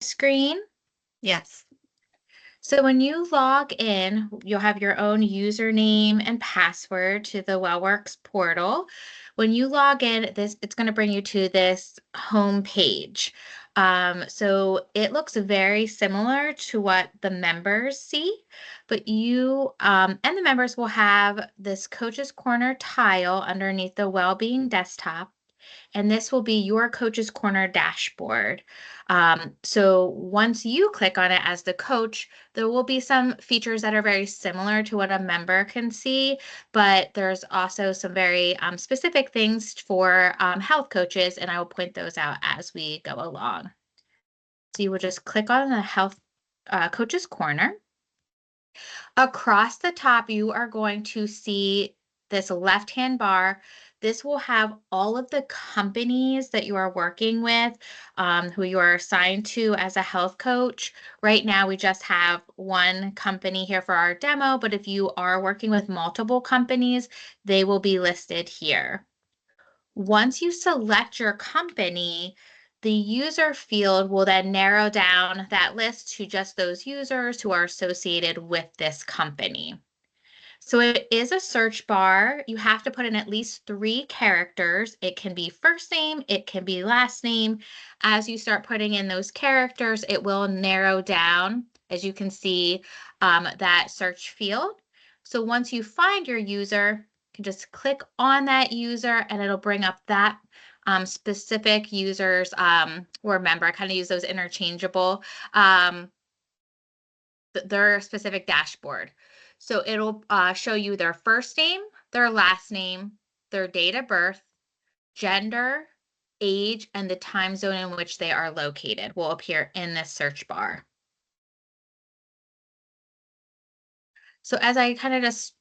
screen? Yes. So when you log in, you'll have your own username and password to the WellWorks portal. When you log in, it's going to bring you to this home page. So it looks very similar to what the members see, but you and the members will have this Coach's Corner tile underneath the Wellbeing desktop, and this will be your Coach's Corner dashboard. So once you click on it as the coach, there will be some features that are very similar to what a member can see, but there's also some very specific things for health coaches, and I will point those out as we go along. So you will just click on the Health Coach's Corner. Across the top, you are going to see this left-hand bar. This will have all of the companies that you are working with, who you are assigned to as a health coach. Right now, we just have one company here for our demo, but if you are working with multiple companies, they will be listed here. Once you select your company, the user field will then narrow down that list to just those users who are associated with this company. So it is a search bar. You have to put in at least 3 characters. It can be first name, it can be last name. As you start putting in those characters, it will narrow down, as you can see, that search field. So once you find your user, you can just click on that user and it'll bring up that specific users or member. I kind of use those interchangeable, their specific dashboard. So it'll show you their first name, their last name, their date of birth, gender, age, and the time zone in which they are located will appear in this search bar. So as I kind of just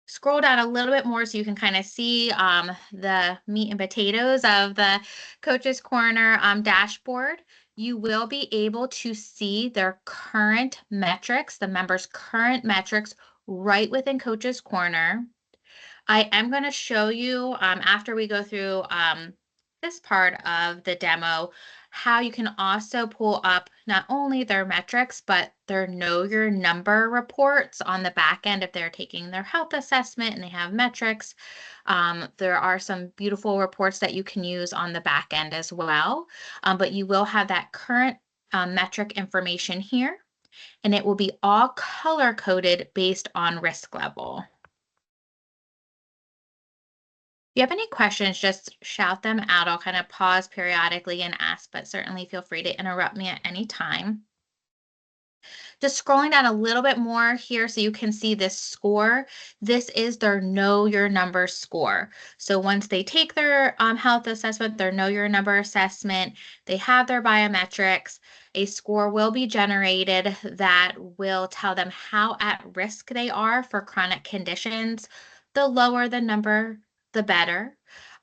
scroll down a little bit more so you can kind of see the meat and potatoes of the Coach's Corner dashboard, you will be able to see their current metrics, the members' current metrics right within Coach's Corner. I am going to show you after we go through this part of the demo how you can also pull up not only their metrics, but their Know Your Number reports on the back end if they're taking their health assessment and they have metrics. There are some beautiful reports that you can use on the back end as well, but you will have that current metric information here, and it will be all color-coded based on risk level. If you have any questions, just shout them out. I'll kind of pause periodically and ask, but certainly feel free to interrupt me at any time. Just scrolling down a little bit more here so you can see this score. This is their Know Your Number score. So once they take their health assessment, their Know Your Number assessment, they have their biometrics, a score will be generated that will tell them how at risk they are for chronic conditions. The lower the number, the better.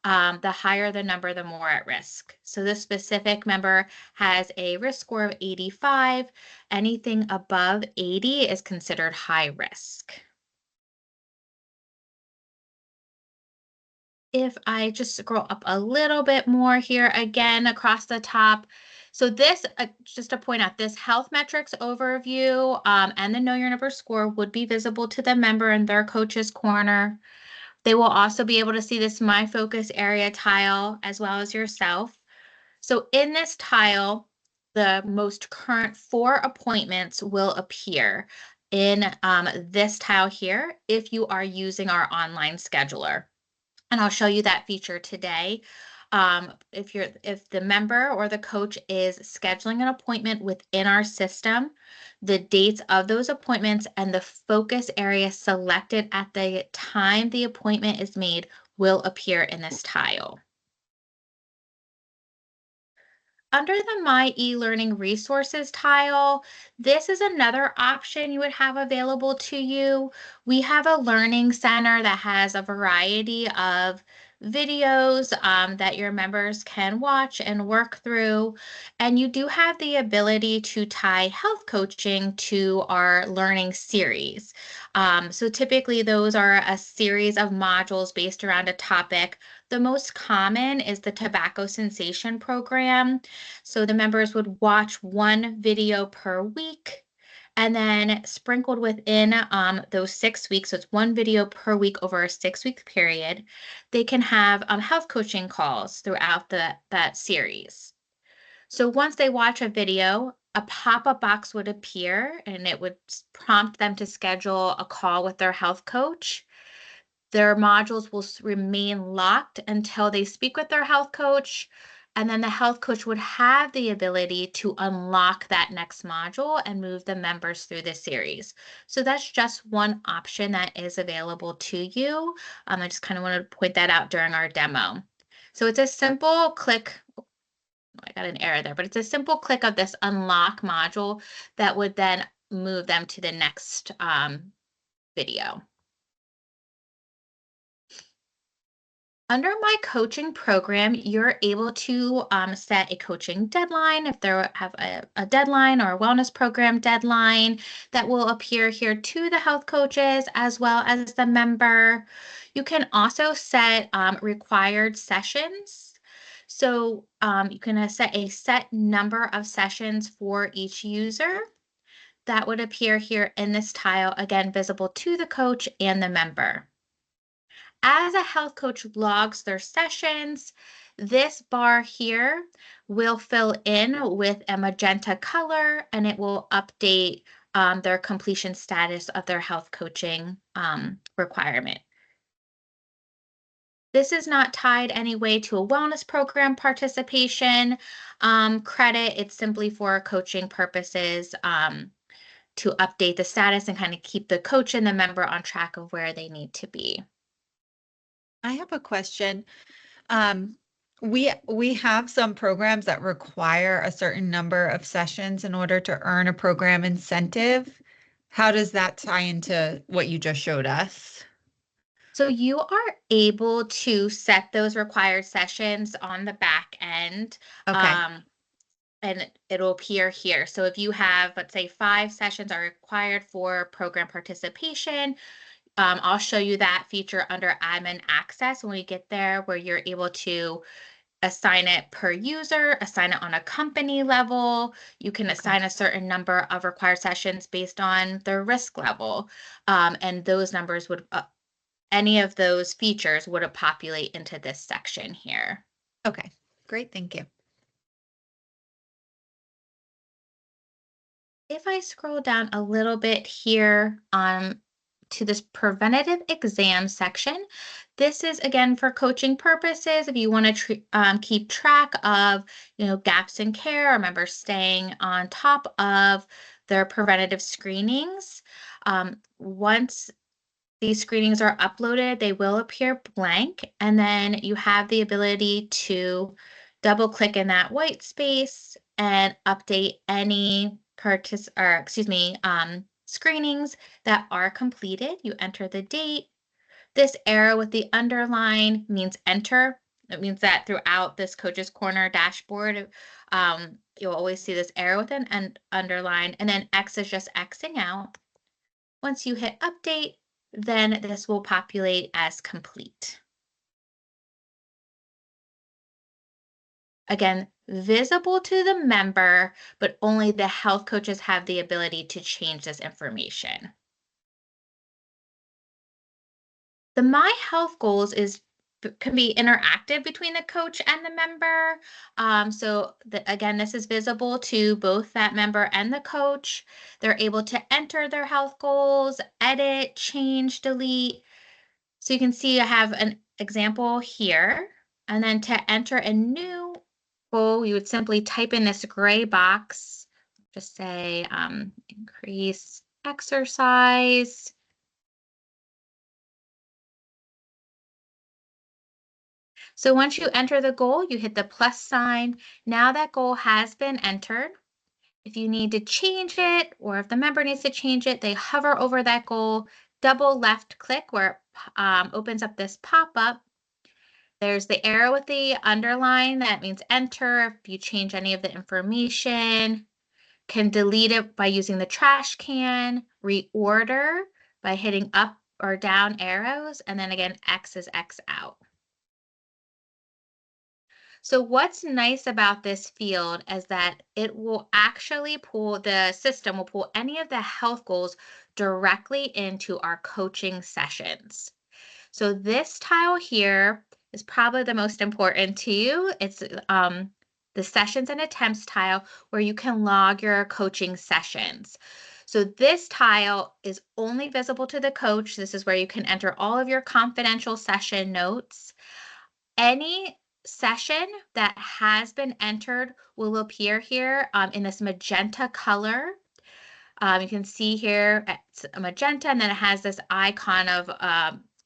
The higher the number, the more at risk. So this specific member has a risk score of 85. Anything above 80 is considered high risk. If I just scroll up a little bit more here, again, across the top. So this, just to point out, this health metrics overview and the Know Your Number score would be visible to the member in their Coach's Corner. They will also be able to see this My Focus area tile as well as yourself. So in this tile, the most current 4 appointments will appear in this tile here if you are using our online scheduler. And I'll show you that feature today. If the member or the coach is scheduling an appointment within our system, the dates of those appointments and the focus area selected at the time the appointment is made will appear in this tile. Under the My eLearning Resources tile, this is another option you would have available to you. We have a learning center that has a variety of videos that your members can watch and work through. And you do have the ability to tie health coaching to our learning series. So typically, those are a series of modules based around a topic. The most common is the tobacco cessation program. So the members would watch one video per week. And then sprinkled within those 6 weeks, so it's one video per week over a 6 week period, they can have health coaching calls throughout that series. So once they watch a video, a pop-up box would appear and it would prompt them to schedule a call with their health coach. Their modules will remain locked until they speak with their health coach, and then the health coach would have the ability to unlock that next module and move the members through the series. So that's just one option that is available to you. I just kind of wanted to point that out during our demo. So it's a simple click. I got an error there, but it's a simple click of this unlock module that would then move them to the next video. Under my coaching program, you're able to set a coaching deadline if they have a deadline or a wellness program deadline that will appear here to the health coaches as well as the member. You can also set required sessions. So you can set a set number of sessions for each user. That would appear here in this tile, again, visible to the coach and the member. As a health coach logs their sessions, this bar here will fill in with a magenta color and it will update their completion status of their health coaching requirement. This is not tied any way to a wellness program participation credit. It's simply for coaching purposes to update the status and kind of keep the coach and the member on track of where they need to be. I have a question. We have some programs that require a certain number of sessions in order to earn a program incentive. How does that tie into what you just showed us? So you are able to set those required sessions on the back end. Okay. And it'll appear here. So if you have, let's say 5 sessions are required for program participation, I'll show you that feature under admin access when we get there, where you're able to assign it per user, assign it on a company level. You can assign a certain number of required sessions based on their risk level. And those numbers would, any of those features would populate into this section here. Okay, great. Thank you. If I scroll down a little bit here to this preventative exam section, this is again for coaching purposes. If you want to keep track of, gaps in care or members staying on top of their preventative screenings. Once these screenings are uploaded, they will appear blank, and then you have the ability to double click in that white space and update any screenings that are completed. You enter the date. This arrow with the underline means enter. It means that throughout this Coach's Corner dashboard, you'll always see this arrow with an underline, and then X is just Xing out. Once you hit update, then this will populate as complete. Again, visible to the member, but only the health coaches have the ability to change this information. The My Health Goals can be interactive between the coach and the member. Again, this is visible to both that member and the coach. They're able to enter their health goals, edit, change, delete. So you can see I have an example here. And then to enter a new goal, you would simply type in this gray box, just say increase exercise. So once you enter the goal, you hit the plus sign. Now that goal has been entered. If you need to change it, or if the member needs to change it, they hover over that goal, double left click where it opens up this pop-up. There's the arrow with the underline. That means enter. If you change any of the information, can delete it by using the trash can, reorder by hitting up or down arrows, and then again, X is X out. So what's nice about this field is that it will actually pull, the system will pull any of the health goals directly into our coaching sessions. So this tile here is probably the most important to you. It's the sessions and attempts tile where you can log your coaching sessions. So this tile is only visible to the coach. This is where you can enter all of your confidential session notes. Any session that has been entered will appear here in this magenta color. You can see here it's a magenta, and then it has this icon of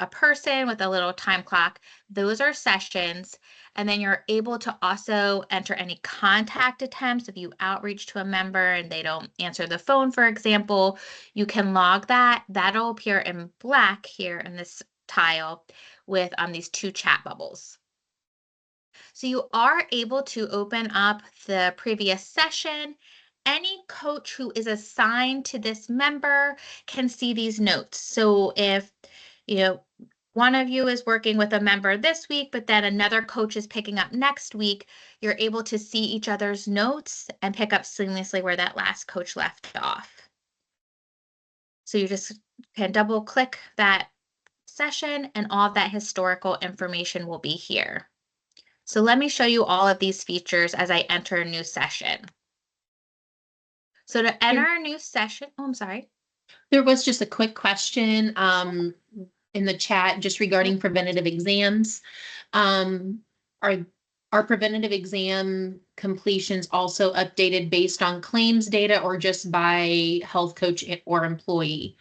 a person with a little time clock. Those are sessions. And then you're able to also enter any contact attempts. If you outreach to a member and they don't answer the phone, for example, you can log that. That'll appear in black here in this tile with these two chat bubbles. So you are able to open up the previous session. Any coach who is assigned to this member can see these notes. So if, one of you is working with a member this week, but then another coach is picking up next week, you're able to see each other's notes and pick up seamlessly where that last coach left off. So you just can double click that session and all of that historical information will be here. So let me show you all of these features as I enter a new session. So to enter a new session, oh, I'm sorry. There was just a quick question in the chat just regarding preventative exams. Are preventative exam completions also updated based on claims data or just by health coach or employee?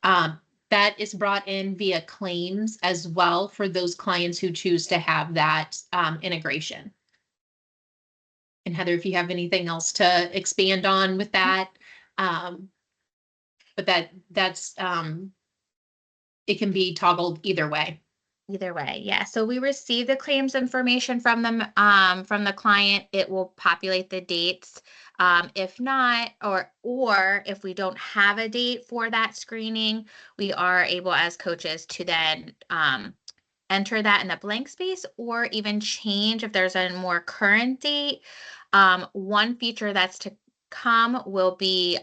That is brought in via claims as well for those clients who choose to have that integration. And Heather, if you have anything else to expand on with that, but that's it can be toggled either way. Either way, yeah. So we receive the claims information from them from the client. It will populate the dates. If not, or if we don't have a date for that screening, we are able as coaches to then enter that in the blank space or even change if there's a more current date. One feature that's to come will be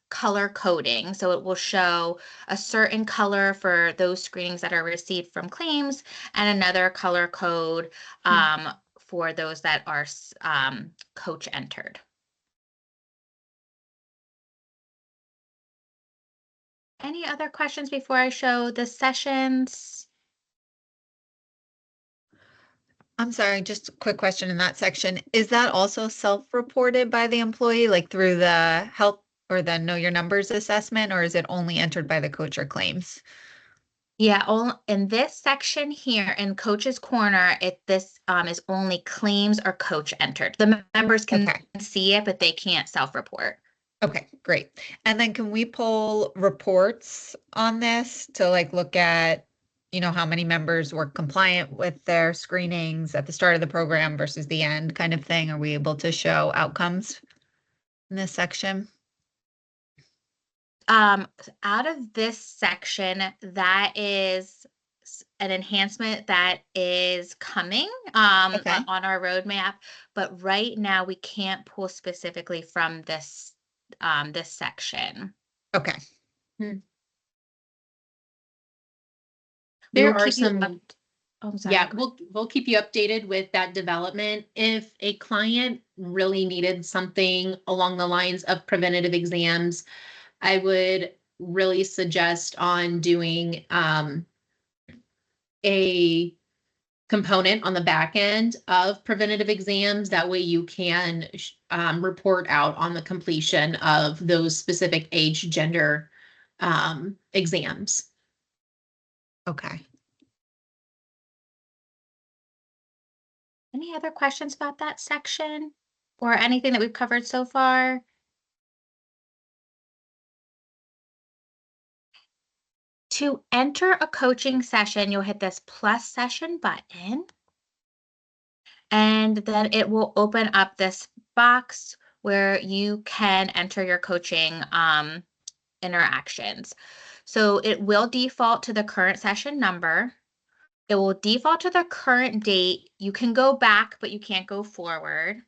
color coding. So it will show a certain color for those screenings that are received from claims and another color code for those that are coach entered. Any other questions before I show the sessions? I'm sorry, just a quick question in that section. Is that also self-reported by the employee, like through the health or the Know Your Numbers assessment, or is it only entered by the coach or claims? Yeah, in this section here in Coach's Corner, this is only claims or coach entered. The members can Okay. see it, but they can't self-report. Okay, great. And then can we pull reports on this to like look at, how many members were compliant with their screenings at the start of the program versus the end kind of thing? Are we able to show outcomes in this section? Out of this section, that is an enhancement that is coming Okay. on our roadmap, but right now we can't pull specifically from this section. Okay. We There will are keep you some, up. Oh, I'm sorry. yeah, we'll keep you updated with that development. If a client really needed something along the lines of preventative exams, I would really suggest on doing a component on the back end of preventative exams. That way you can report out on the completion of those specific age, gender exams. Okay. Any other questions about that section or anything that we've covered so far? To enter a coaching session, you'll hit this plus session button. And then it will open up this box where you can enter your coaching interactions. So it will default to the current session number. It will default to the current date. You can go back, but you can't go forward.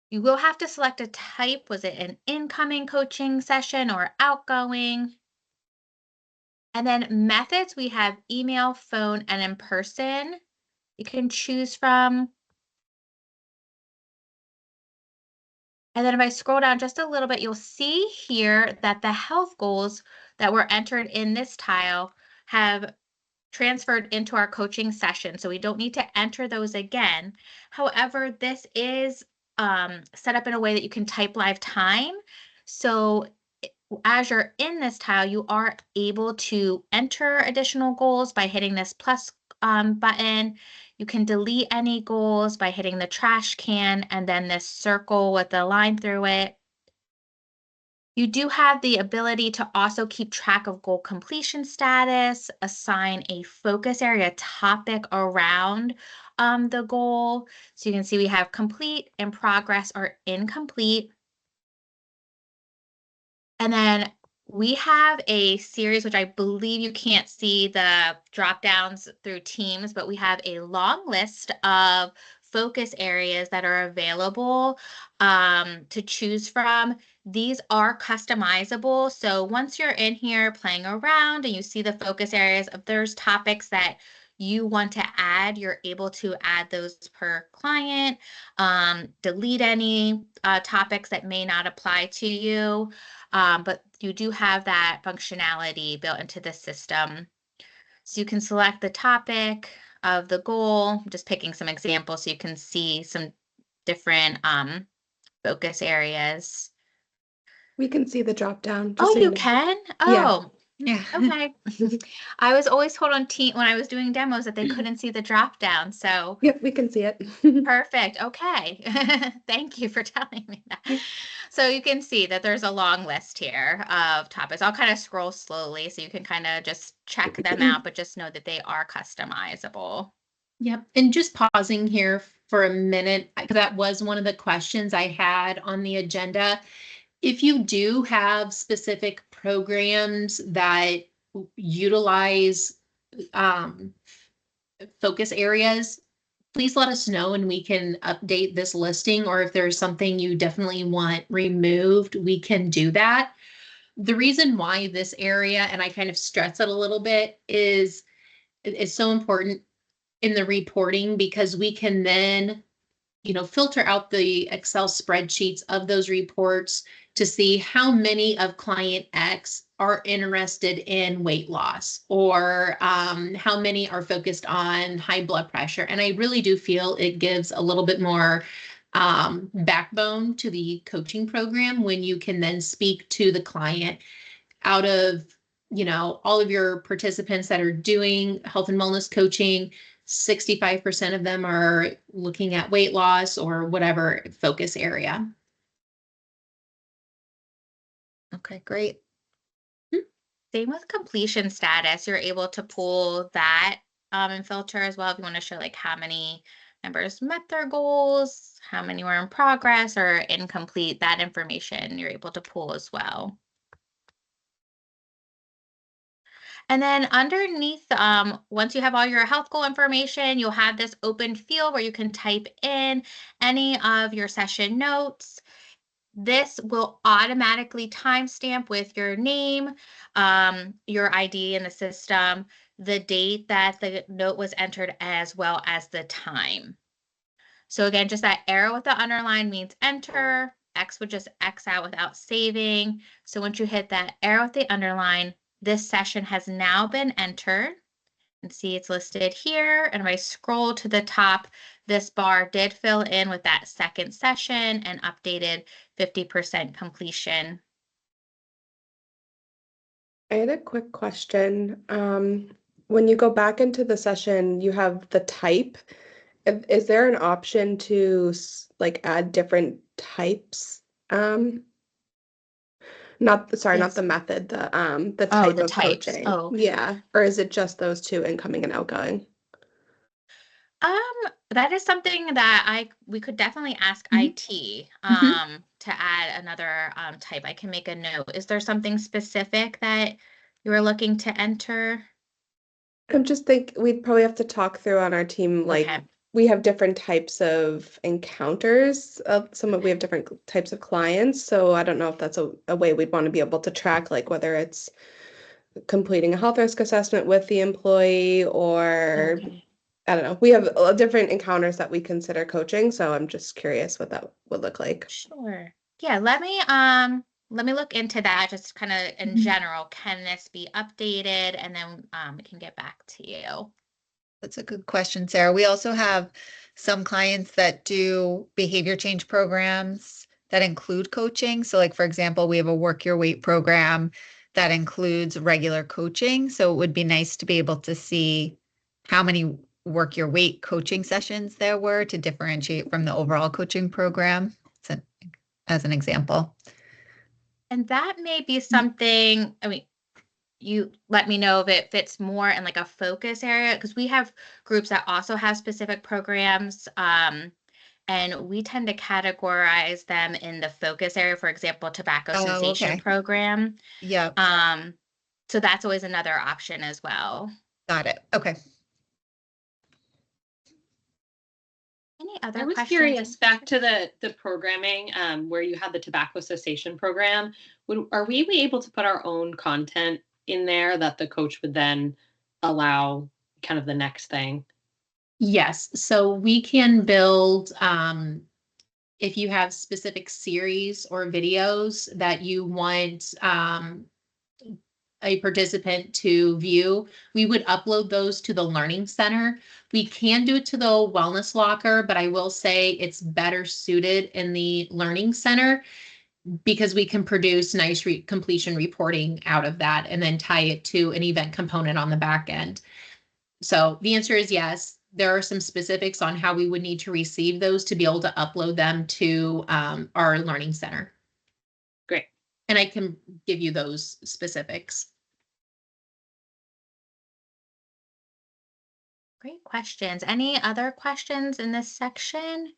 You will have to select a type. Was it an incoming coaching session or outgoing? And then methods, we have email, phone, and in person. You can choose from. And then if I scroll down just a little bit, you'll see here that the health goals that were entered in this tile have transferred into our coaching session. So we don't need to enter those again. However, this is set up in a way that you can type live time. So as you're in this tile, you are able to enter additional goals by hitting this plus button. You can delete any goals by hitting the trash can and then this circle with the line through it. You do have the ability to also keep track of goal completion status, assign a focus area topic around the goal. So you can see we have complete, in progress, or incomplete. And then we have a series, which I believe you can't see the drop downs through Teams, but we have a long list of focus areas that are available to choose from. These are customizable. So once you're in here playing around and you see the focus areas, if there's topics that you want to add, you're able to add those per client, delete any topics that may not apply to you. But you do have that functionality built into the system. So you can select the topic of the goal. I'm just picking some examples so you can see some different focus areas. We can see the drop down. Oh, Just so you know. can? Yeah. Oh, Yeah. okay. I was always told on when I was doing demos that they couldn't see the drop down. So Yep, we can see it. perfect. Okay. Thank you for telling me that. Yeah. So you can see that there's a long list here of topics. I'll kind of scroll slowly so you can kind of just check them out, but just know that they are customizable. Yep. And just pausing here for a minute, because that was one of the questions I had on the agenda. If you do have specific programs that utilize focus areas, please let us know and we can update this listing, or if there's something you definitely want removed, we can do that. The reason why this area, and I kind of stress it a little bit, is so important in the reporting, because we can then filter out the Excel spreadsheets of those reports to see how many of client X are interested in weight loss, or how many are focused on high blood pressure. And I really do feel it gives a little bit more backbone to the coaching program when you can then speak to the client. Out of all of your participants that are doing health and wellness coaching, 65% of them are looking at weight loss or whatever focus area. Okay, great. Same with completion status. You're able to pull that and filter as well if you want to show like how many members met their goals, how many were in progress or incomplete. That information you're able to pull as well. And then underneath, once you have all your health goal information, you'll have this open field where you can type in any of your session notes. This will automatically timestamp with your name, your ID in the system, the date that the note was entered, as well as the time. So again, just that arrow with the underline means enter. X would just X out without saving. So once you hit that arrow with the underline, this session has now been entered. And see it's listed here. And if I scroll to the top, this bar did fill in with that second session and updated 50% completion. I had a quick question. When you go back into the session, you have the type. Is there an option to like add different types? Not sorry, not Yes. the method, the Oh, type the of types. coaching. Oh, Yeah. Or is it just those two, incoming and outgoing? Um, that is something that we could definitely ask Mhm. IT Mhm. to add another type. I can make a note. Is there something specific that you are looking to enter? I'm just think we'd probably have to talk through on our team, like Okay. we have different types of encounters of we have different types of clients. So I don't know if that's a way we'd want to be able to track, like whether it's completing a health risk assessment with the employee or Okay. I don't know. We have different encounters that we consider coaching, so I'm just curious what that would look like. Sure. Yeah, let me look into that just kind of in Mhm. general. Can this be updated? And then we can get back to you. That's a good question, Sarah. We also have some clients that do behavior change programs that include coaching. So, like, for example, we have a work your weight program that includes regular coaching. So, it would be nice to be able to see how many work your weight coaching sessions there were to differentiate from the overall coaching program, so, as an example. And that may be something, I mean, you let me know if it fits more in like a focus area because we have groups that also have specific programs. And we tend to categorize them in the focus area, for example, tobacco Oh, cessation okay. program. Yep. Um, so that's always another option as well. Got it. Okay. Any I other was questions? curious, back to the programming, where you had the tobacco cessation program. Are we able to put our own content in there that the coach would then allow kind of the next thing? Yes, so we can build, if you have specific series or videos that you want, a participant to view, we would upload those to the Learning Center. We can do it to the Wellness Locker, but I will say it's better suited in the Learning Center because we can produce nice completion reporting out of that and then tie it to an event component on the back end. So the answer is yes. There are some specifics on how we would need to receive those to be able to upload them to our Learning Center. Great. And I can give you those specifics. Great questions. Any other questions in this section?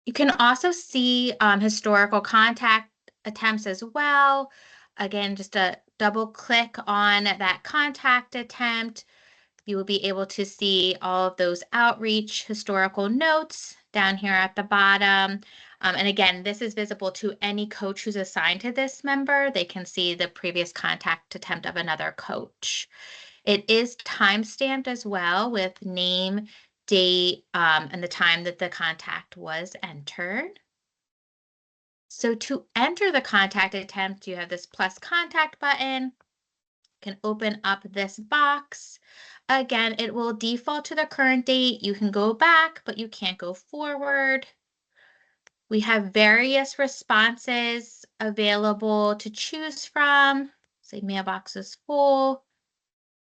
You can also see historical contact attempts as well. Again, just a double click on that contact attempt. You will be able to see all of those outreach historical notes down here at the bottom. And again, this is visible to any coach who's assigned to this member. They can see the previous contact attempt of another coach. It is time-stamped as well with name, date, and the time that the contact was entered. So to enter the contact attempt, you have this plus contact button. Can open up this box. Again, it will default to the current date. You can go back, but you can't go forward. We have various responses available to choose from. Say mailbox is full.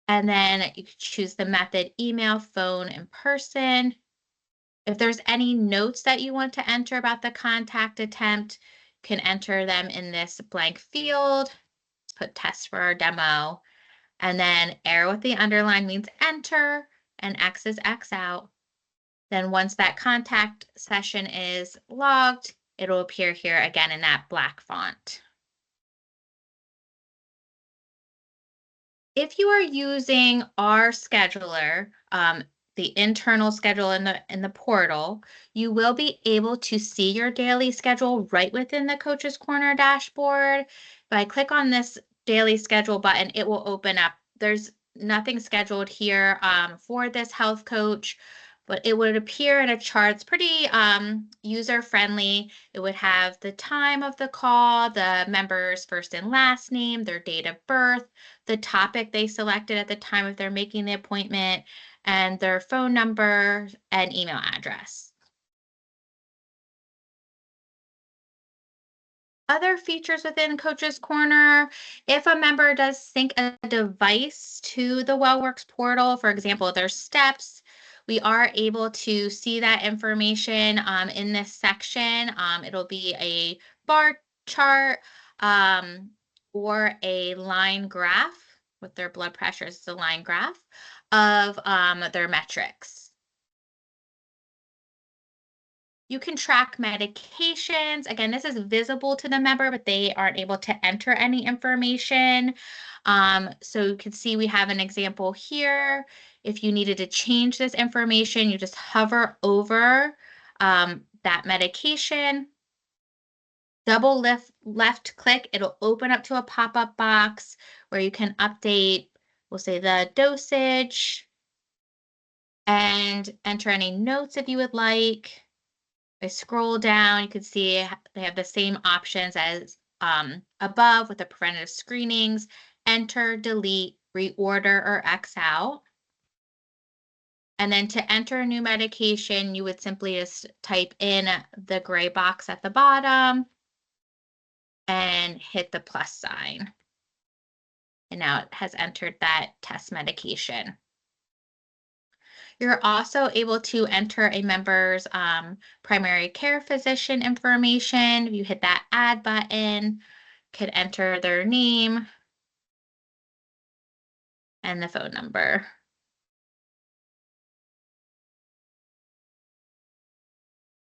And then you can choose the method email, phone, in person. If there's any notes that you want to enter about the contact attempt, you can enter them in this blank field. Let's put test for our demo. And then arrow with the underline means enter and X is X out. Then once that contact session is logged, it'll appear here again in that black font. If you are using our scheduler, the internal schedule in the portal, you will be able to see your daily schedule right within the Coach's Corner dashboard. If I click on this daily schedule button, it will open up. There's nothing scheduled here for this health coach, but it would appear in a chart. It's pretty user friendly. It would have the time of the call, the member's first and last name, their date of birth, the topic they selected at the time of their making the appointment, and their phone number and email address. Other features within Coach's Corner, if a member does sync a device to the WellWorks portal, for example, their steps, we are able to see that information in this section. It'll be a bar chart or a line graph. with their blood pressures. It's a line graph of their metrics. You can track medications. Again, this is visible to the member, but they aren't able to enter any information. So you can see we have an example here. If you needed to change this information, you just hover over that medication, double left click, it'll open up to a pop-up box where you can update, we'll say the dosage, and enter any notes if you would like. I scroll down, you can see they have the same options as above with the preventative screenings, enter, delete, reorder, or X out. And then to enter a new medication, you would simply just type in the gray box at the bottom and hit the plus sign. And now it has entered that test medication. You're also able to enter a member's primary care physician information. If you hit that add button, could enter their name and the phone number.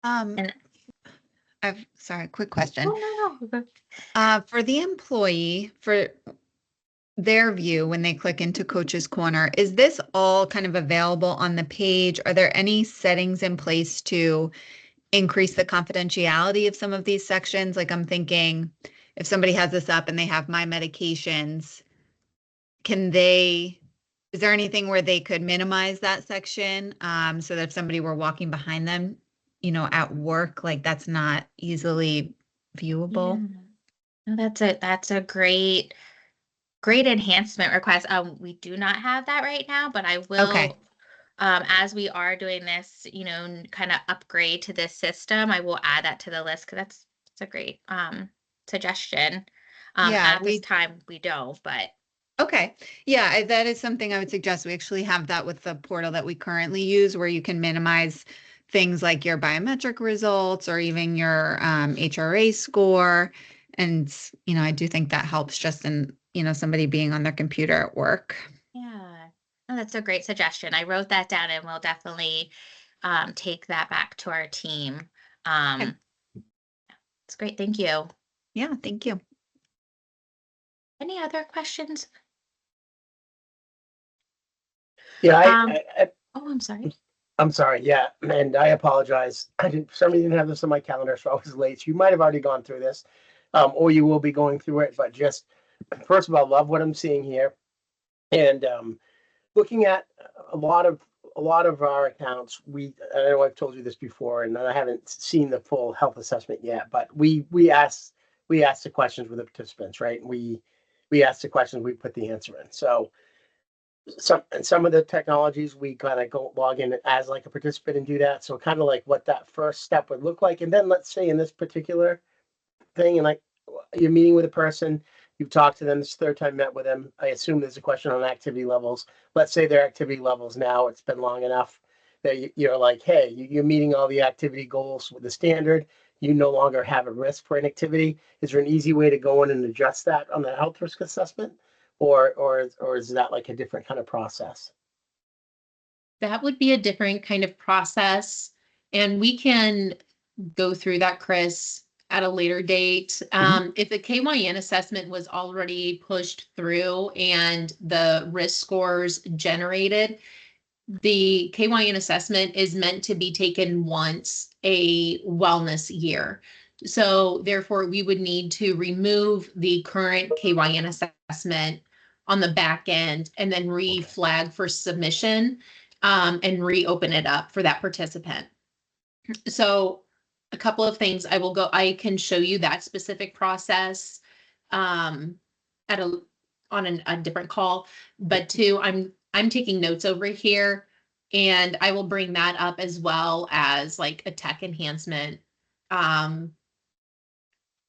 And Sorry, quick question. oh, no. For the employee, for their view, when they click into Coach's Corner, is this all kind of available on the page? Are there any settings in place to increase the confidentiality of some of these sections? Like I'm thinking if somebody has this up and they have my medications, is there anything where they could minimize that section so that if somebody were walking behind them, at work, like that's not easily viewable? Yeah. No, that's a great enhancement request. We do not have that right now, but I will. Okay. As we are doing this, kind of upgrade to this system, I will add that to the list because that's a great suggestion. Yeah, at this time we don't, but okay. Yeah, that is something I would suggest. We actually have that with the portal that we currently use where you can minimize things like your biometric results or even your HRA score. And, I do think that helps just in, somebody being on their computer at work. yeah. Oh, that's a great suggestion. I wrote that down and we'll definitely take that back to our team. It's great. Thank you. Yeah, thank you. Any other questions? Yeah, Oh, I'm sorry. I'm sorry. Yeah, and I apologize. For some reason, didn't have this on my calendar, so I was late. So you might have already gone through this, or you will be going through it. But just first of all, love what I'm seeing here, and looking at a lot of our accounts. I know I've told you this before, and I haven't seen the full health assessment yet. But we ask the questions with the participants, right? We ask the questions, we put the answer in. So. Some of the technologies we kind of go log in as like a participant and do that. So kind of like what that first step would look like. And then let's say in this particular thing, and like you're meeting with a person, you've talked to them, this third time met with them. I assume there's a question on activity levels. Let's say their activity levels now, it's been long enough that you're like, hey, you're meeting all the activity goals with the standard. You no longer have a risk for inactivity. Is there an easy way to go in and adjust that on the health risk assessment? Or is that like a different kind of process? That would be a different kind of process. And we can go through that, Chris, at a later date. If the KYN assessment was already pushed through and the risk scores generated, the KYN assessment is meant to be taken once a wellness year. So therefore, we would need to remove the current KYN assessment on the back end and then re-flag for submission and reopen it up for that participant. So a couple of things I can show you that specific process on a different call, but two, I'm taking notes over here and I will bring that up as well as like a tech enhancement.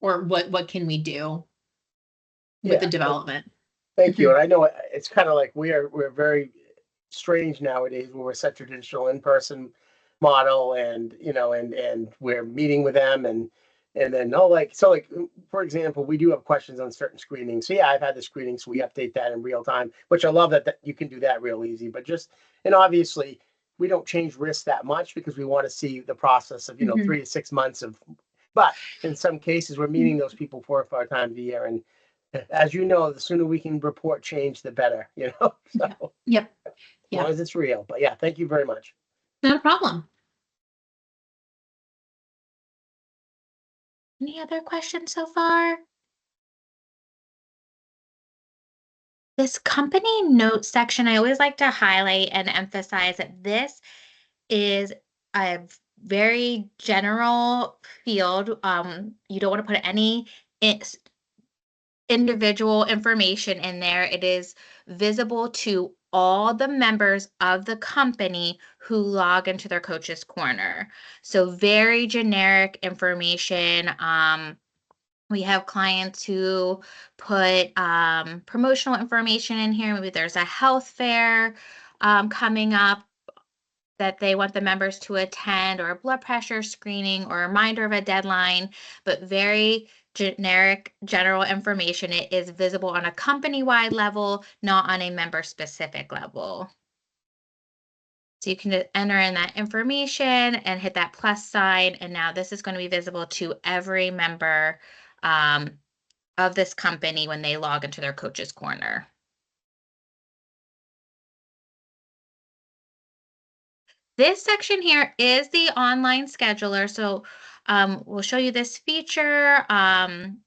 Or what can we do with the development? Thank you. And I know it's kind of like we're very strange nowadays when we're such a traditional in-person model and and we're meeting with them and And then, for example, we do have questions on certain screenings. So yeah, I've had the screening, so we update that in real time, which I love that you can do that real easy. But and obviously we don't change risk that much because we want to see the process of, 3 to 6 months but in some cases we're meeting those people 4 or 5 times a year. And as you know, the sooner we can report change, the better, so Yep. as Yeah. long as it's real. But yeah, thank you very much. Not a problem. Any other questions so far? This company notes section, I always like to highlight and emphasize that this is a very general field. You don't want to put any individual information in there. It is visible to all the members of the company who log into their coach's corner. So very generic information. We have clients who put promotional information in here. Maybe there's a health fair coming up that they want the members to attend, or a blood pressure screening, or a reminder of a deadline, but very generic general information. It is visible on a company-wide level, not on a member-specific level. So you can enter in that information and hit that plus sign, and now this is going to be visible to every member of this company when they log into their coach's corner. This section here is the online scheduler. So we'll show you this feature, and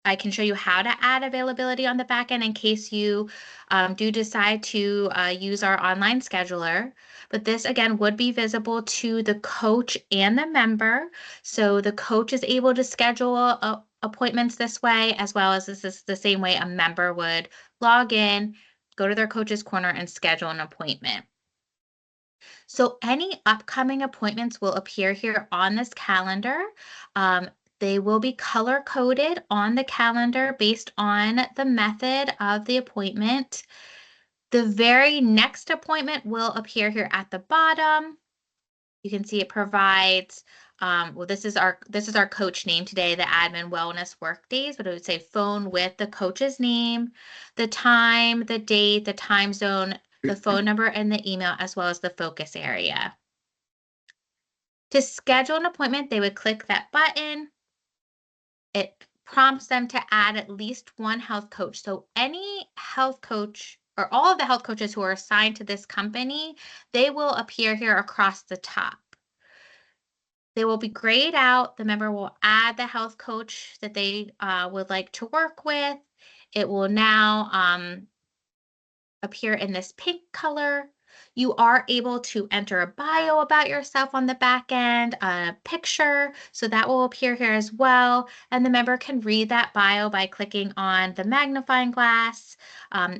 I can show you how to add availability on the back end in case you do decide to use our online scheduler. But this, again, would be visible to the coach and the member. So the coach is able to schedule appointments this way, as well as this is the same way a member would log in, go to their coach's corner, and schedule an appointment. So any upcoming appointments will appear here on this calendar. They will be color coded on the calendar based on the method of the appointment. The very next appointment will appear here at the bottom. You can see it provides, well, this is our coach name today, the admin wellness Workdays, but it would say phone with the coach's name, the time, the date, the time zone, the phone number, and the email, as well as the focus area. To schedule an appointment, they would click that button. It prompts them to add at least one health coach. So any health coach, or all of the health coaches who are assigned to this company, they will appear here across the top. They will be grayed out. The member will add the health coach that they would like to work with. It will now appear in this pink color. You are able to enter a bio about yourself on the back end, a picture, so that will appear here as well. And the member can read that bio by clicking on the magnifying glass.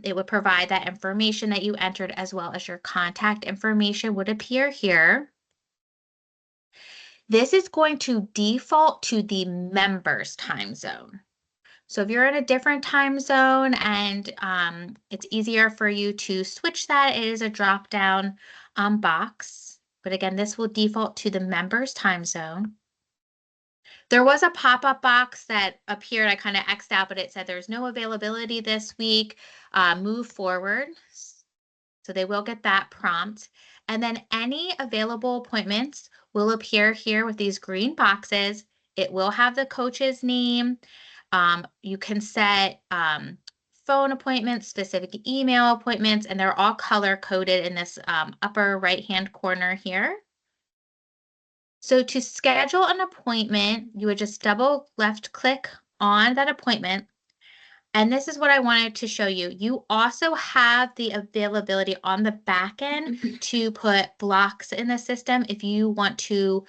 It would provide that information that you entered, as well as your contact information would appear here. This is going to default to the member's time zone. So if you're in a different time zone and it's easier for you to switch that, it is a drop-down box. But again, this will default to the member's time zone. There was a pop-up box that appeared, I kind of X'd out, but it said there's no availability this week, move forward. So they will get that prompt. And then any available appointments will appear here with these green boxes. It will have the coach's name. You can set phone appointments, specific email appointments, and they're all color coded in this upper right-hand corner here. So to schedule an appointment, you would just double left click on that appointment. And this is what I wanted to show you. You also have the availability on the back end to put blocks in the system if you want to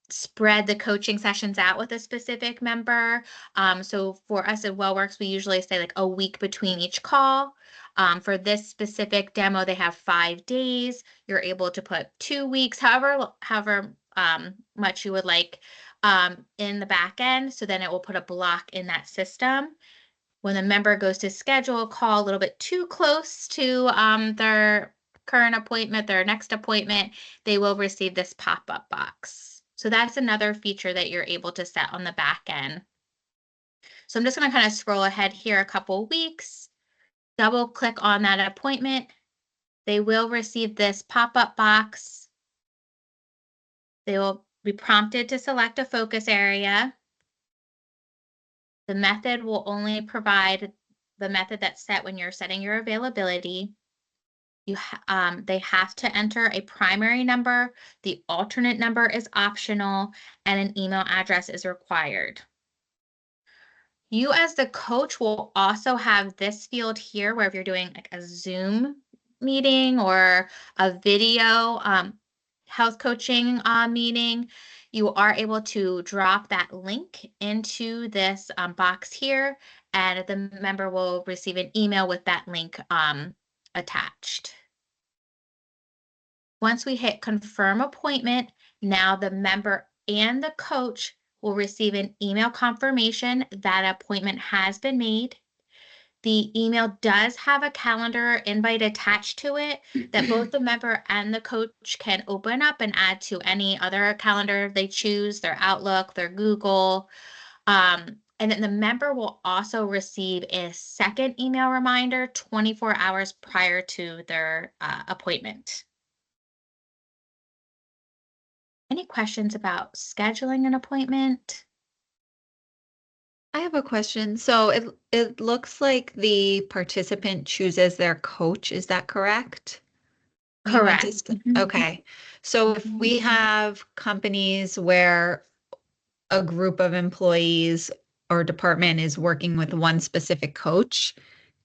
spread the coaching sessions out with a specific member. So for us at WellWorks, we usually say like a week between each call. For this specific demo, they have 5 days. You're able to put 2 weeks, however much you would like in the back end. So then it will put a block in that system. When the member goes to schedule a call a little bit too close to their current appointment, their next appointment, they will receive this pop-up box. So that's another feature that you're able to set on the back end. So I'm just going to kind of scroll ahead here a couple weeks, double click on that appointment. They will receive this pop-up box. They will be prompted to select a focus area. The method will only provide the method that's set when you're setting your availability. They have to enter a primary number. The alternate number is optional, and an email address is required. You as the coach will also have this field here where if you're doing like a Zoom meeting or a video health coaching meeting, you are able to drop that link into this box here, and the member will receive an email with that link attached. Once we hit confirm appointment, now the member and the coach will receive an email confirmation that appointment has been made. The email does have a calendar invite attached to it that both the member and the coach can open up and add to any other calendar they choose, their Outlook, their Google. And then the member will also receive a second email reminder 24 hours prior to their appointment. Any questions about scheduling an appointment? I have a question. So it looks like the participant chooses their coach. Is that correct? You went to Correct. Okay. So if we have companies where a group of employees or department is working with one specific coach,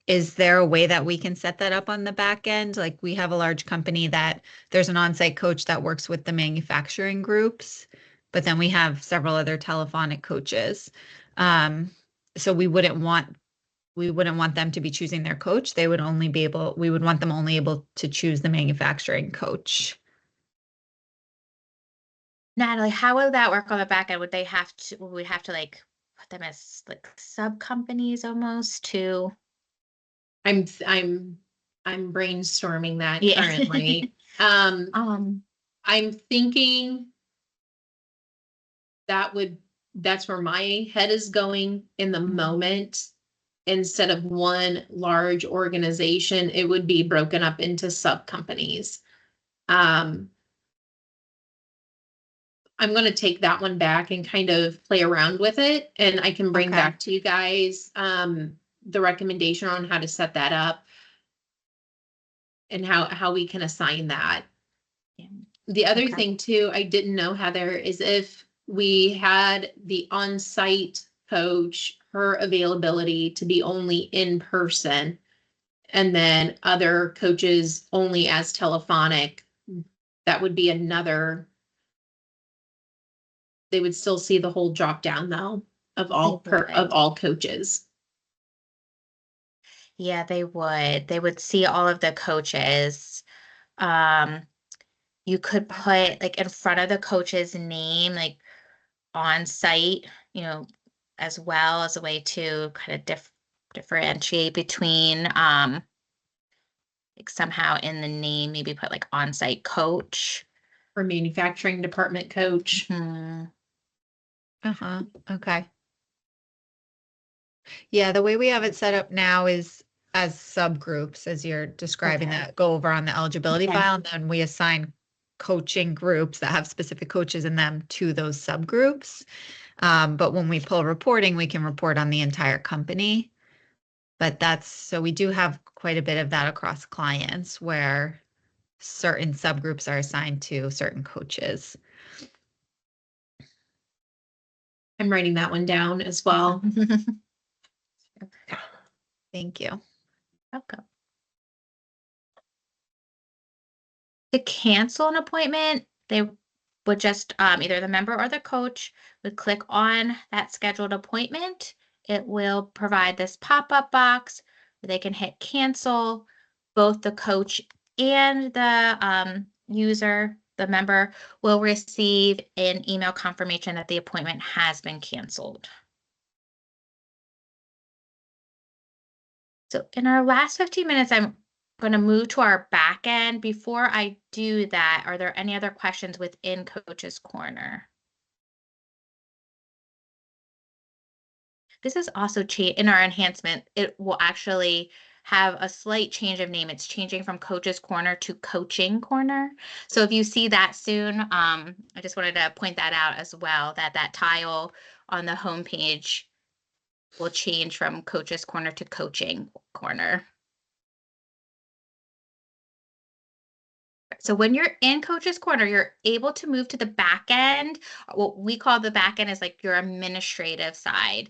is there a way that we can set that up on the back end? Like we have a large company that there's an on-site coach that works with the manufacturing groups, but then we have several other telephonic coaches. So we wouldn't want them to be choosing their coach. We would want them only able to choose the manufacturing coach. Natalie, how would that work on the back end? Would we have to like put them as like sub companies almost to? I'm brainstorming that Yeah. currently. I'm thinking that's where my head is going in the moment. Instead of one large organization, it would be broken up into sub companies. I'm going to take that one back and kind of play around with it, and I can bring back to you guys the recommendation on how to set that up and how we can assign that. Yeah. The other thing too, I didn't know, Heather, is if we had the on-site coach, her availability to be only in person, and then other coaches only as telephonic, that would be another. They would still see the whole drop down though of all coaches. Yeah, they would. They would see all of the coaches. You could put like in front of the coach's name, like on site, as well as a way to kind of differentiate between like somehow in the name, maybe put like on-site coach. Or manufacturing department coach. Okay. Yeah, the way we have it set up now is as subgroups, as you're describing that, go over on the eligibility file, and then we assign coaching groups that have specific coaches in them to those subgroups. But when we pull reporting, we can report on the entire company. But so we do have quite a bit of that across clients where certain subgroups are assigned to certain coaches. I'm writing that one down as well. Thank you. Welcome. To cancel an appointment, they would just either the member or the coach would click on that scheduled appointment. It will provide this pop-up box where they can hit cancel. Both the coach and the user, the member, will receive an email confirmation that the appointment has been canceled. So in our last 15 minutes, I'm going to move to our back end. Before I do that, are there any other questions within Coach's Corner? This is also in our enhancement. It will actually have a slight change of name. It's changing from Coach's Corner to Coaching Corner. So if you see that soon, I just wanted to point that out as well, that that tile on the homepage will change from Coach's Corner to Coaching Corner. So when you're in Coach's Corner, you're able to move to the back end. What we call the back end is like your administrative side.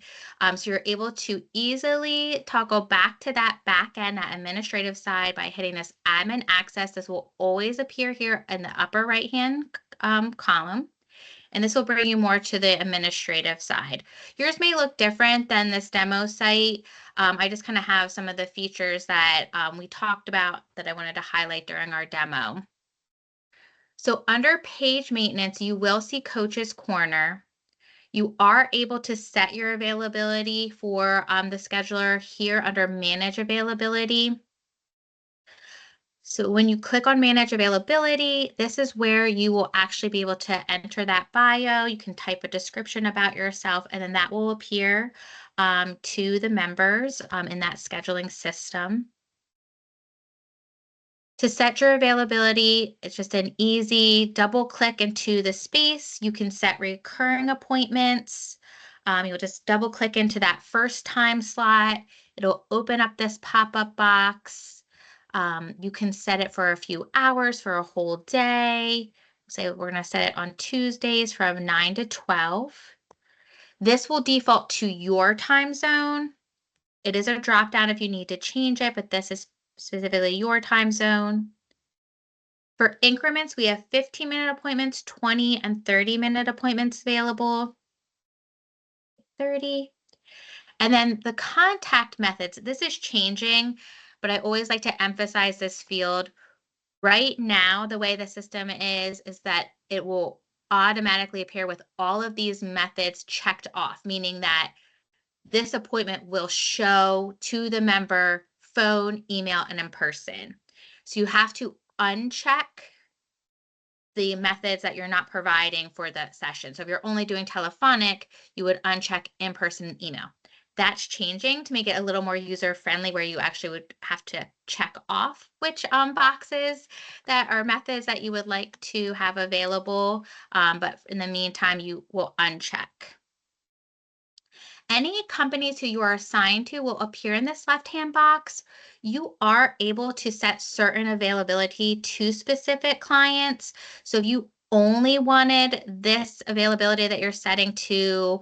So you're able to easily toggle back to that back end, that administrative side, by hitting this admin access. This will always appear here in the upper right hand column. And this will bring you more to the administrative side. Yours may look different than this demo site. I just kind of have some of the features that we talked about that I wanted to highlight during our demo. So under page maintenance, you will see Coach's Corner. You are able to set your availability for the scheduler here under Manage Availability. So when you click on Manage Availability, this is where you will actually be able to enter that bio. You can type a description about yourself, and then that will appear to the members in that scheduling system. To set your availability, it's just an easy double click into the space. You can set recurring appointments. You'll just double click into that first time slot. It'll open up this pop-up box. You can set it for a few hours, for a whole day. Say we're going to set it on Tuesdays from 9 to 12. This will default to your time zone. It is a drop down if you need to change it, but this is specifically your time zone. For increments, we have 15-minute appointments, 20 and 30-minute appointments available. 30. And then the contact methods, this is changing, but I always like to emphasize this field. Right now, the way the system is that it will automatically appear with all of these methods checked off, meaning that this appointment will show to the member phone, email, and in person. So you have to uncheck the methods that you're not providing for the session. So if you're only doing telephonic, you would uncheck in-person and email. That's changing to make it a little more user-friendly, where you actually would have to check off which boxes that are methods that you would like to have available. But in the meantime, you will uncheck. Any companies who you are assigned to will appear in this left-hand box. You are able to set certain availability to specific clients. So if you only wanted this availability that you're setting to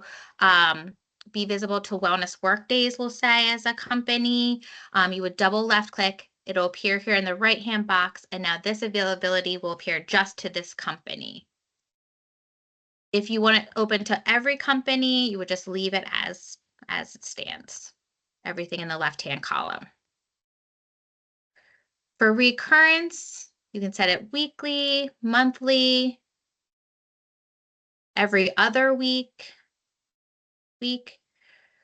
be visible to Wellness Workdays, we'll say, as a company, you would double left click. It'll appear here in the right-hand box, and now this availability will appear just to this company. If you want it open to every company, you would just leave it as it stands. Everything in the left-hand column. For recurrence, you can set it weekly, monthly, every other week.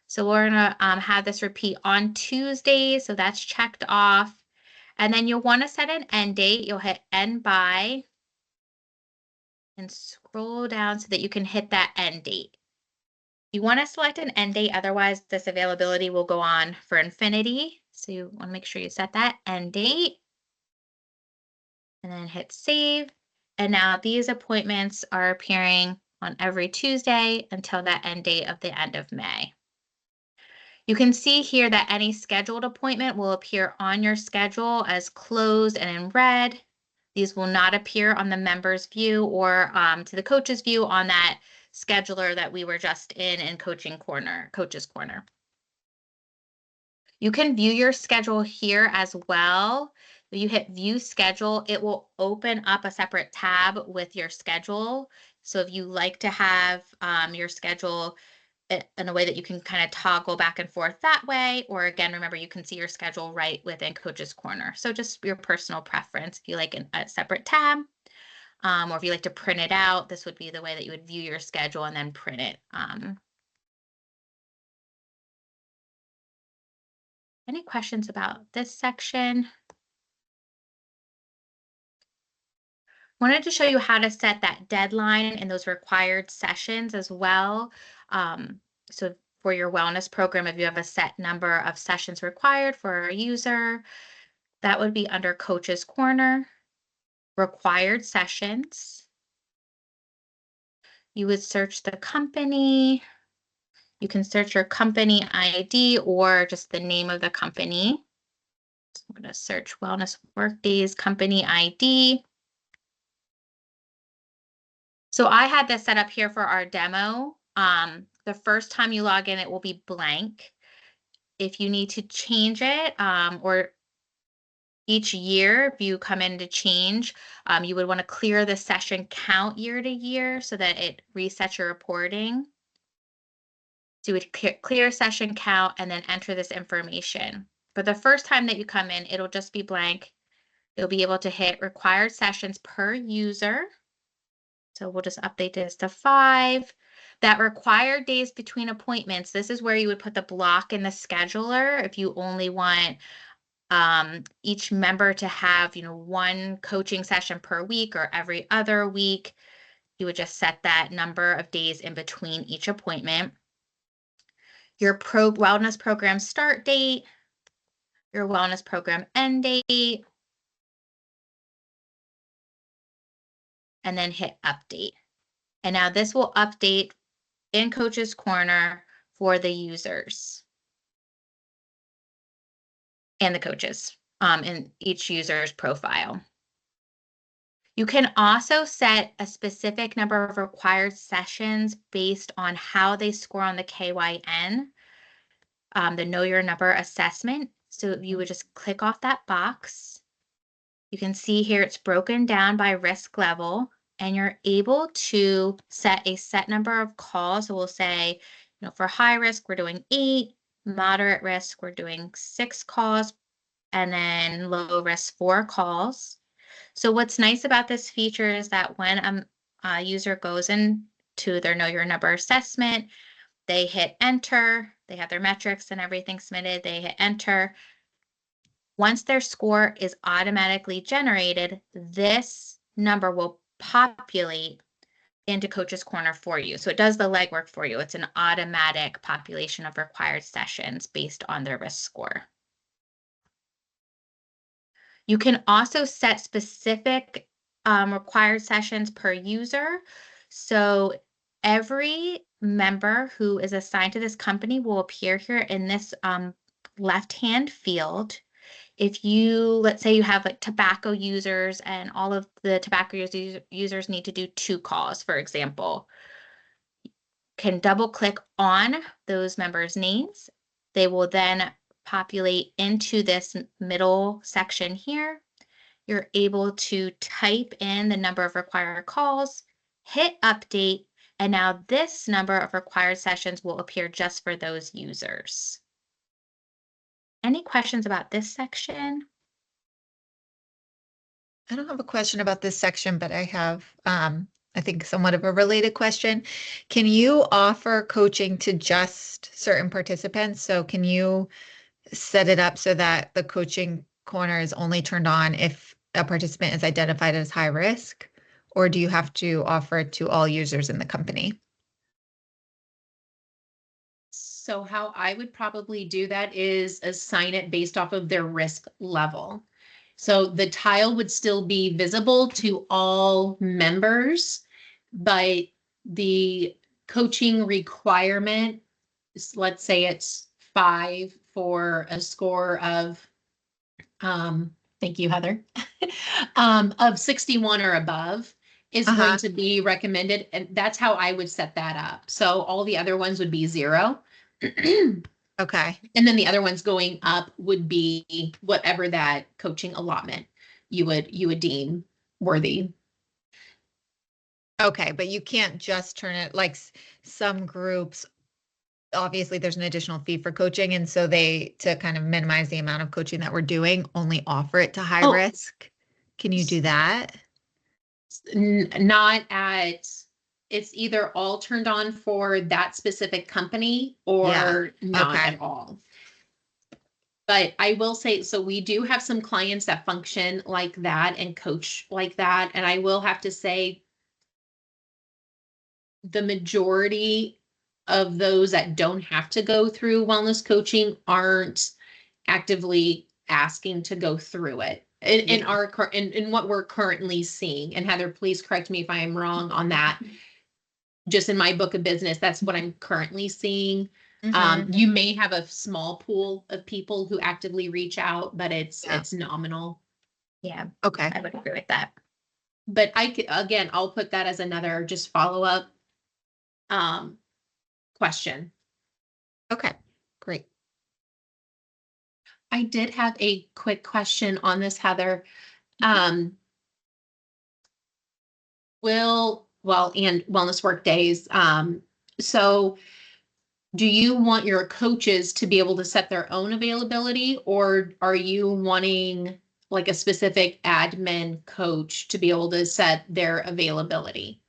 So we're gonna have this repeat on Tuesdays, so that's checked off. And then you'll want to set an end date. You'll hit end by and scroll down so that you can hit that end date. You want to select an end date, otherwise this availability will go on for infinity. So you want to make sure you set that end date and then hit save. And now these appointments are appearing on every Tuesday until that end date of the end of May. You can see here that any scheduled appointment will appear on your schedule as closed and in red. These will not appear on the member's view or to the coach's view on that scheduler that we were just in Coach's Corner. You can view your schedule here as well. When you hit view schedule, it will open up a separate tab with your schedule. So if you like to have your schedule in a way that you can kind of toggle back and forth that way, or again, remember, you can see your schedule right within Coach's Corner. So just your personal preference. If you like a separate tab, or if you like to print it out, this would be the way that you would view your schedule and then print it. Any questions about this section? Wanted to show you how to set that deadline and those required sessions as well. So for your wellness program, if you have a set number of sessions required for a user, that would be under Coach's Corner, required sessions. You would search the company. You can search your company ID or just the name of the company. So I'm going to search Wellness Workdays company ID. So I had this set up here for our demo. The first time you log in, it will be blank. If you need to change it, or each year, if you come in to change, you would want to clear the session count year to year so that it resets your reporting. So you would clear session count and then enter this information. But the first time that you come in, it'll just be blank. You'll be able to hit required sessions per user. So we'll just update this to 5. That required days between appointments, this is where you would put the block in the scheduler if you only want each member to have, 1 coaching session per week or every other week. You would just set that number of days in between each appointment. Your wellness program start date, your wellness program end date, and then hit update. And now this will update in Coach's Corner for the users and the coaches in each user's profile. You can also set a specific number of required sessions based on how they score on the KYN, the Know Your Number assessment. So you would just click off that box. You can see here it's broken down by risk level, and you're able to set a set number of calls. So we'll say, for high risk, we're doing 8, moderate risk, we're doing 6 calls, and then low risk 4 calls. So what's nice about this feature is that when a user goes into their Know Your Number assessment, they hit enter, they have their metrics and everything submitted, they hit enter. Once their score is automatically generated, this number will populate into Coach's Corner for you. So it does the legwork for you. It's an automatic population of required sessions based on their risk score. You can also set specific required sessions per user. So every member who is assigned to this company will appear here in this left-hand field. If let's say you have like tobacco users and all of the tobacco users need to do 2 calls, for example, can double click on those members' names. They will then populate into this middle section here. You're able to type in the number of required calls, hit update, and now this number of required sessions will appear just for those users. Any questions about this section? I don't have a question about this section, but I have, I think, somewhat of a related question. Can you offer coaching to just certain participants? So can you set it up so that the coaching corner is only turned on if a participant is identified as high risk? Or do you have to offer it to all users in the company? So how I would probably do that is assign it based off of their risk level. So the tile would still be visible to all members, but the coaching requirement, let's say it's 5 for a score of, thank you, Heather, of 61 or above is going to be recommended. And that's how I would set that up. So all the other ones would be 0. Okay. And then the other ones going up would be whatever that coaching allotment you would deem worthy. Okay, but you can't just turn it like some groups. Obviously, there's an additional fee for coaching, and so to kind of minimize the amount of coaching that we're doing, only offer it to high risk. Can you do that? Not at. It's either all turned on for that specific company or not at all. But I will say, so we do have some clients that function like that and coach like that. And I will have to say the majority of those that don't have to go through wellness coaching aren't actively asking to go through it in in what we're currently seeing. And Heather, please correct me if I am wrong on that. Just in my book of business, that's what I'm currently seeing. You may have a small pool of people who actively reach out, but it's nominal. Yeah, Okay. I would agree with that. But again, I'll put that as another just follow up question. Okay, great. I did have a quick question on this, Heather. And wellness work days. So do you want your coaches to be able to set their own availability, or are you wanting like a specific admin coach to be able to set their availability?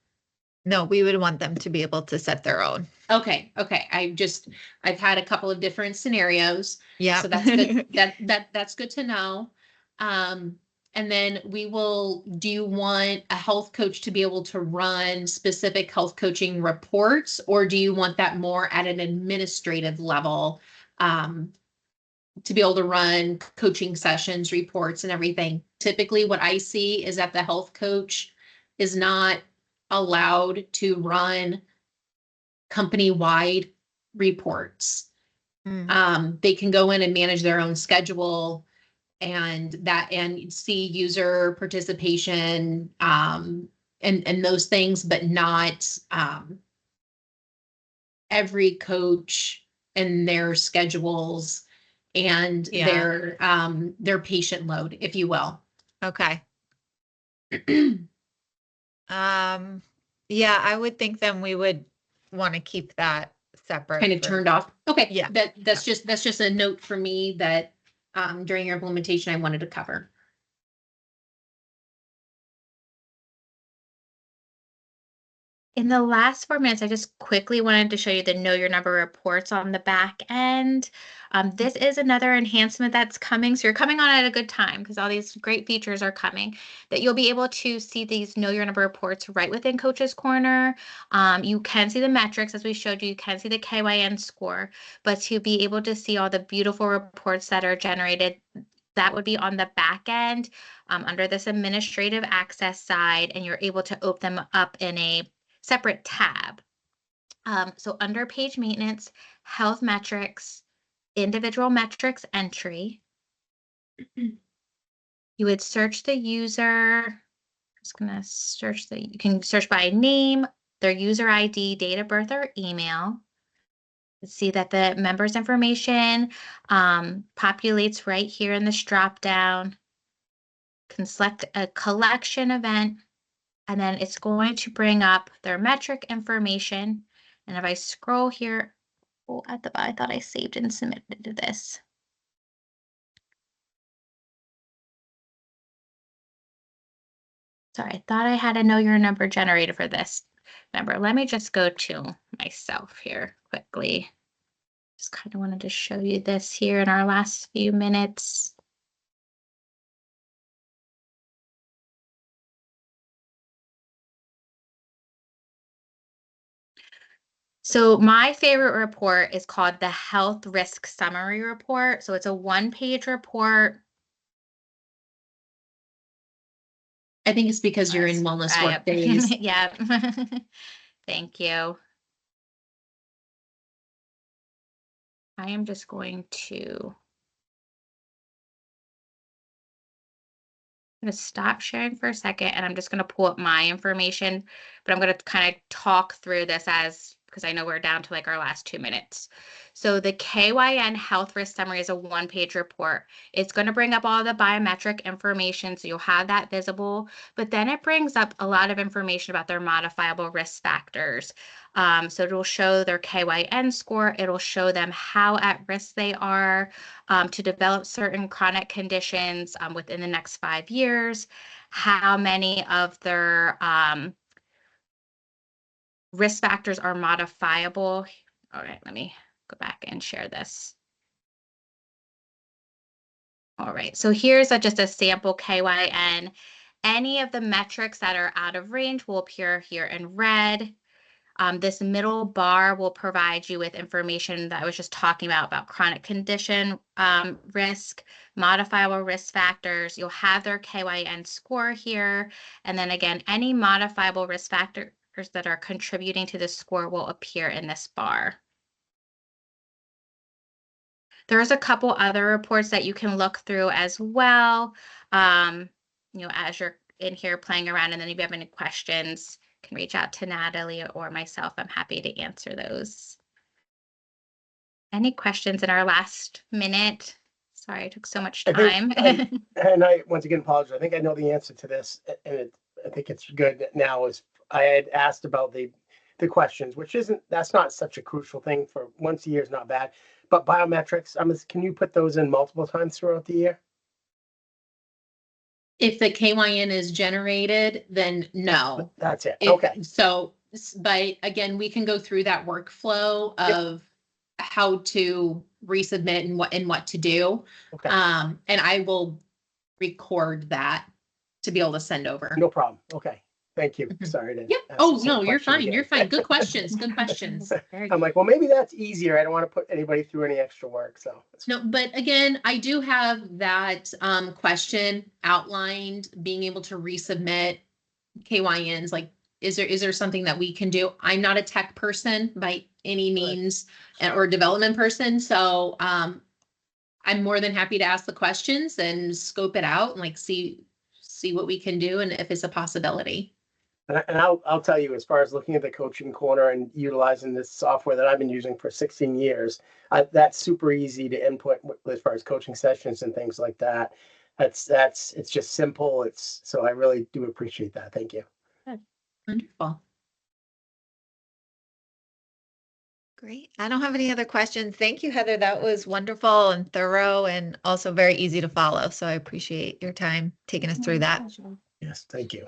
No, we would want them to be able to set their own. Okay. I've had a couple of different scenarios. Yeah. So that's good. That's good to know. And then do you want a health coach to be able to run specific health coaching reports, or do you want that more at an administrative level, to be able to run coaching sessions, reports, and everything? Typically, what I see is that the health coach is not allowed to run company-wide reports. They can go in and manage their own schedule and see user participation, and those things, but not every coach and their schedules and their patient load, if you will. Okay. Yeah, I would think then we would want to keep that separate. Kind of turned off. Okay. Yeah. That's just a note for me that during your implementation I wanted to cover. In the last 4 minutes, I just quickly wanted to show you the Know Your Number reports on the back end. This is another enhancement that's coming. So you're coming on at a good time because all these great features are coming, that you'll be able to see these Know Your Number reports right within Coach's Corner. You can see the metrics as we showed you. You can see the KYN score, but to be able to see all the beautiful reports that are generated, that would be on the back end under this administrative access side, and you're able to open them up in a separate tab. So under page maintenance, health metrics, individual metrics entry, you would search the user. I'm just gonna search you can search by name, their user ID, date of birth, or email. See that the member's information populates right here in this drop down. Can select a collection event, and then it's going to bring up their metric information. And if I scroll here, at the bottom, I thought I saved and submitted this. Sorry, I thought I had a Know Your Number generated for this number. Let me just go to myself here quickly. Just kind of wanted to show you this here in our last few minutes. So my favorite report is called the Health Risk Summary Report. So it's a 1-page report. I think it's because you're in wellness work days. Yeah. Thank you. I am just going to stop sharing for a second, and I'm just going to pull up my information, but I'm going to kind of talk through this because I know we're down to like our last 2 minutes. So the KYN Health Risk Summary is a 1-page report. It's going to bring up all the biometric information, so you'll have that visible, but then it brings up a lot of information about their modifiable risk factors. So it'll show their KYN score. It'll show them how at risk they are to develop certain chronic conditions within the next 5 years, how many of their risk factors are modifiable. All right, let me go back and share this. All right, so here's just a sample KYN. Any of the metrics that are out of range will appear here in red. This middle bar will provide you with information that I was just talking about chronic condition risk, modifiable risk factors. You'll have their KYN score here. And then again, any modifiable risk factors that are contributing to the score will appear in this bar. There's a couple other reports that you can look through as well, as you're in here playing around. And then if you have any questions, you can reach out to Natalie or myself. I'm happy to answer those. Any questions in our last minute? Sorry, I took so much time. And I once again apologize. I think I know the answer to this, and I think it's good now. Is I had asked about the questions, which that's not such a crucial thing. For once a year is not bad, but biometrics. Can you put those in multiple times throughout the year? If the KYN is generated, then no. That's it. Okay. So, but again, we can go through that workflow of how to resubmit and what to do. Okay. And I will record that to be able to send over. No problem. Okay. Thank you. Sorry to. Yep. Oh, no, you're fine. Again. You're fine. Good questions. Good questions. I'm like, well, maybe that's easier. I don't want to put anybody through any extra work. So no, but again, I do have that question outlined, being able to resubmit KYNs. Like, is there something that we can do? I'm not a tech person by any means or development person. So I'm more than happy to ask the questions and scope it out and like see what we can do and if it's a possibility. And I'll tell you, as far as looking at the coaching corner and utilizing this software that I've been using for 16 years, that's super easy to input as far as coaching sessions and things like that. It's just simple. So I really do appreciate that. Thank you. Good. Wonderful. Great. I don't have any other questions. Thank you, Heather. That was wonderful and thorough and also very easy to follow. So I appreciate your time taking us through that. Yes, thank you.